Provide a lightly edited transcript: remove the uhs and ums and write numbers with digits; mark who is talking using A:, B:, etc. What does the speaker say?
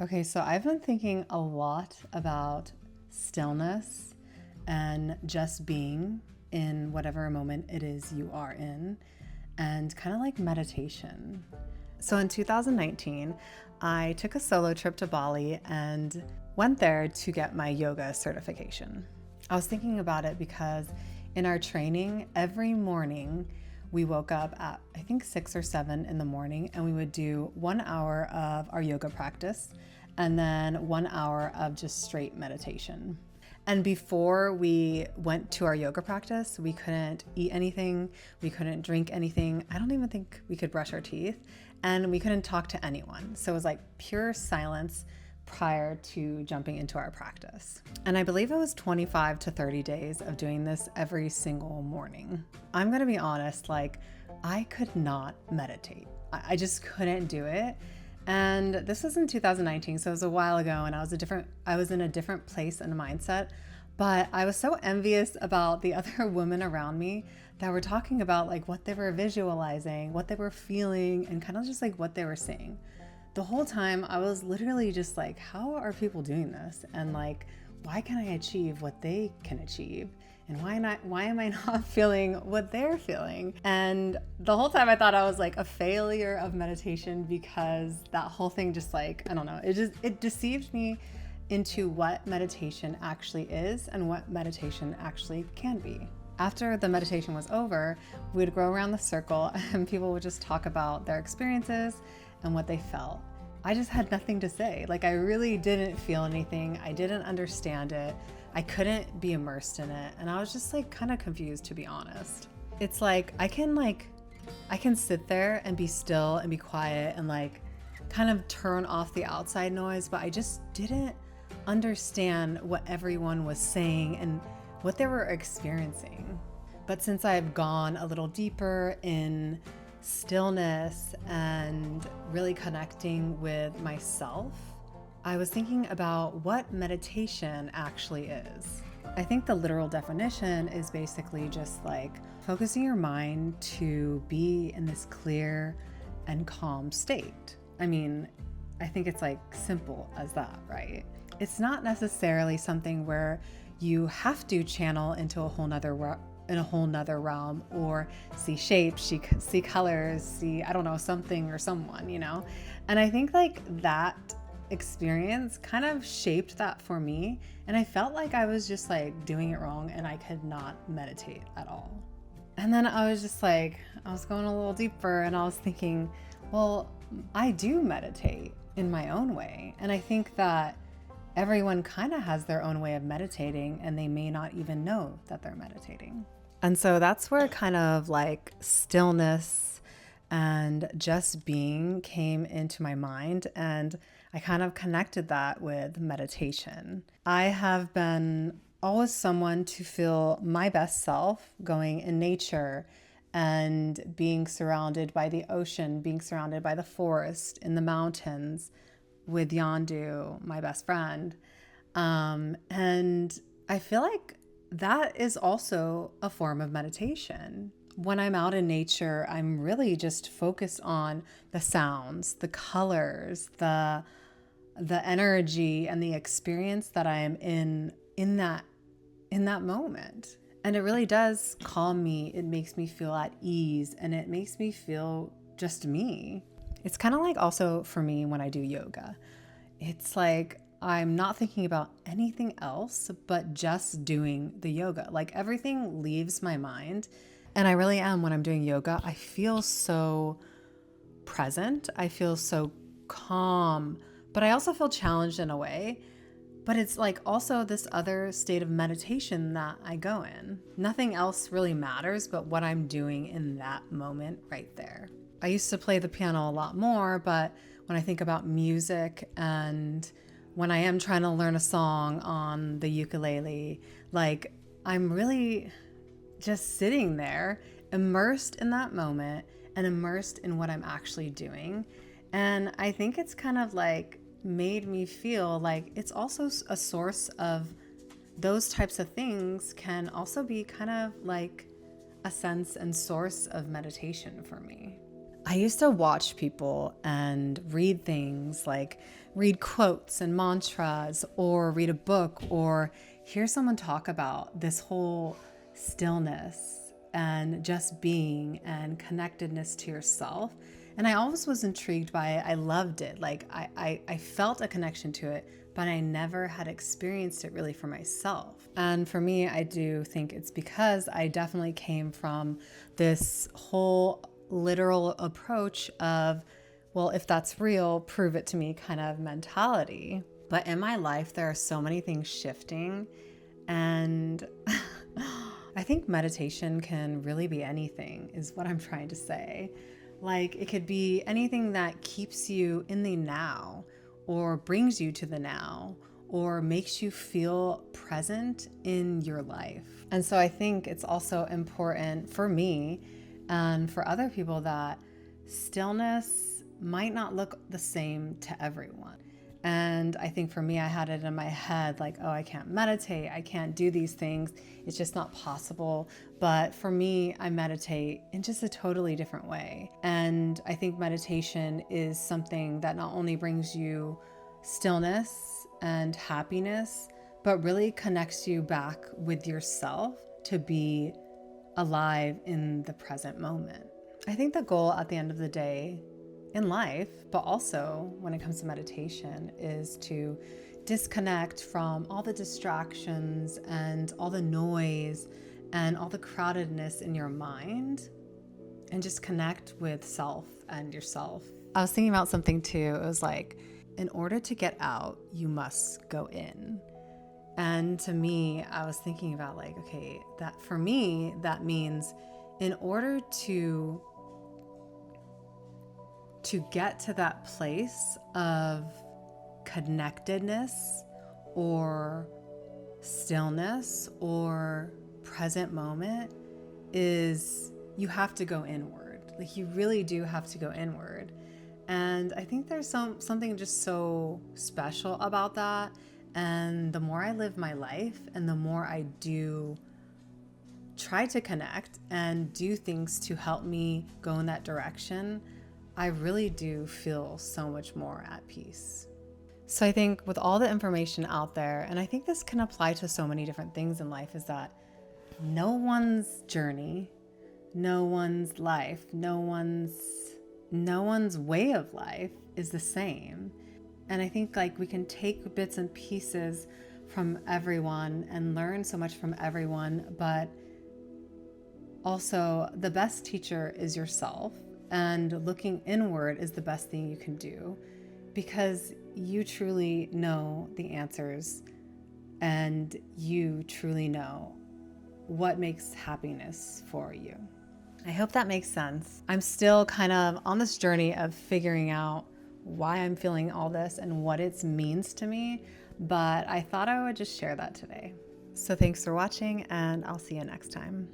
A: Okay, so I've been thinking a lot about stillness and just being in whatever moment it is you are in, and kind of like meditation. So in 2019, I took a solo trip to Bali and went there to get my yoga certification. I was thinking about it because in our training, every morning we woke up at I think 6 or 7 in the morning, and we would do 1 hour of our yoga practice and then 1 hour of just straight meditation. And before we went to our yoga practice, we couldn't eat anything, we couldn't drink anything. I don't even think we could brush our teeth, and we couldn't talk to anyone. So it was like pure silence prior to jumping into our practice. And I believe it was 25 to 30 days of doing this every single morning. I'm gonna be honest, like I could not meditate. I just couldn't do it. And this was in 2019, so it was a while ago, and I was in a different place and mindset. But I was so envious about the other women around me that were talking about like what they were visualizing, what they were feeling, and kind of just like what they were saying. The whole time I was literally just like, how are people doing this? And like, why can I achieve what they can achieve? And why am I not feeling what they're feeling? And the whole time I thought I was like a failure of meditation, because that whole thing just like, I don't know, it deceived me into what meditation actually is and what meditation actually can be. After the meditation was over, we'd go around the circle and people would just talk about their experiences and what they felt. I just had nothing to say. Like I really didn't feel anything. I didn't understand it. I couldn't be immersed in it. And I was just like kind of confused, to be honest. It's like I can sit there and be still and be quiet and like kind of turn off the outside noise, but I just didn't understand what everyone was saying and what they were experiencing. But since I've gone a little deeper in stillness and really connecting with myself, I was thinking about what meditation actually is. I think the literal definition is basically just like focusing your mind to be in this clear and calm state. I mean, I think it's like simple as that, right? It's not necessarily something where you have to channel into a whole nother realm, or see shapes, see colors, see, I don't know, something or someone, you know? And I think like that experience kind of shaped that for me. And I felt like I was just like doing it wrong and I could not meditate at all. And then I was just like, I was going a little deeper and I was thinking, well, I do meditate in my own way. And I think that everyone kind of has their own way of meditating, and they may not even know that they're meditating. And so that's where kind of like stillness and just being came into my mind, and I kind of connected that with meditation. I have been always someone to feel my best self going in nature and being surrounded by the ocean, being surrounded by the forest, in the mountains, with Yandu, my best friend. And I feel like that is also a form of meditation. When I'm out in nature, I'm really just focused on the sounds, the colors, the energy and the experience that I am in that moment. And it really does calm me. It makes me feel at ease, and it makes me feel just me. It's kind of like also for me when I do yoga. It's like I'm not thinking about anything else but just doing the yoga. Like everything leaves my mind. And I really am, when I'm doing yoga, I feel so present. I feel so calm, but I also feel challenged in a way. But it's like also this other state of meditation that I go in. Nothing else really matters but what I'm doing in that moment right there. I used to play the piano a lot more, but when I think about music and when I am trying to learn a song on the ukulele, like I'm really just sitting there, immersed in that moment and immersed in what I'm actually doing. And I think it's kind of like made me feel like it's also a source of those types of things can also be kind of like a sense and source of meditation for me. I used to watch people and read things like read quotes and mantras, or read a book, or hear someone talk about this whole stillness and just being and connectedness to yourself. And I always was intrigued by it. I loved it. Like I felt a connection to it, but I never had experienced it really for myself. And for me, I do think it's because I definitely came from this whole literal approach of, well, if that's real, prove it to me kind of mentality. But in my life, there are so many things shifting. And I think meditation can really be anything, is what I'm trying to say. Like, it could be anything that keeps you in the now, or brings you to the now, or makes you feel present in your life. And so I think it's also important for me and for other people that stillness might not look the same to everyone. And I think for me, I had it in my head like, oh, I can't meditate, I can't do these things, it's just not possible. But for me, I meditate in just a totally different way. And I think meditation is something that not only brings you stillness and happiness, but really connects you back with yourself to be alive in the present moment. I think the goal at the end of the day in life, but also when it comes to meditation, is to disconnect from all the distractions and all the noise and all the crowdedness in your mind, and just connect with self and yourself. I was thinking about something too. It was like, in order to get out, you must go in. And to me, I was thinking about like, okay, that for me, that means in order to get to that place of connectedness or stillness or present moment, is you have to go inward. Like, you really do have to go inward. And I think there's something just so special about that. And the more I live my life and the more I do try to connect and do things to help me go in that direction, I really do feel so much more at peace. So I think with all the information out there, and I think this can apply to so many different things in life, is that no one's journey, no one's life, no one's way of life is the same. And I think like we can take bits and pieces from everyone and learn so much from everyone, but also the best teacher is yourself. And looking inward is the best thing you can do, because you truly know the answers and you truly know what makes happiness for you. I hope that makes sense. I'm still kind of on this journey of figuring out why I'm feeling all this and what it means to me, but I thought I would just share that today. So thanks for watching, and I'll see you next time.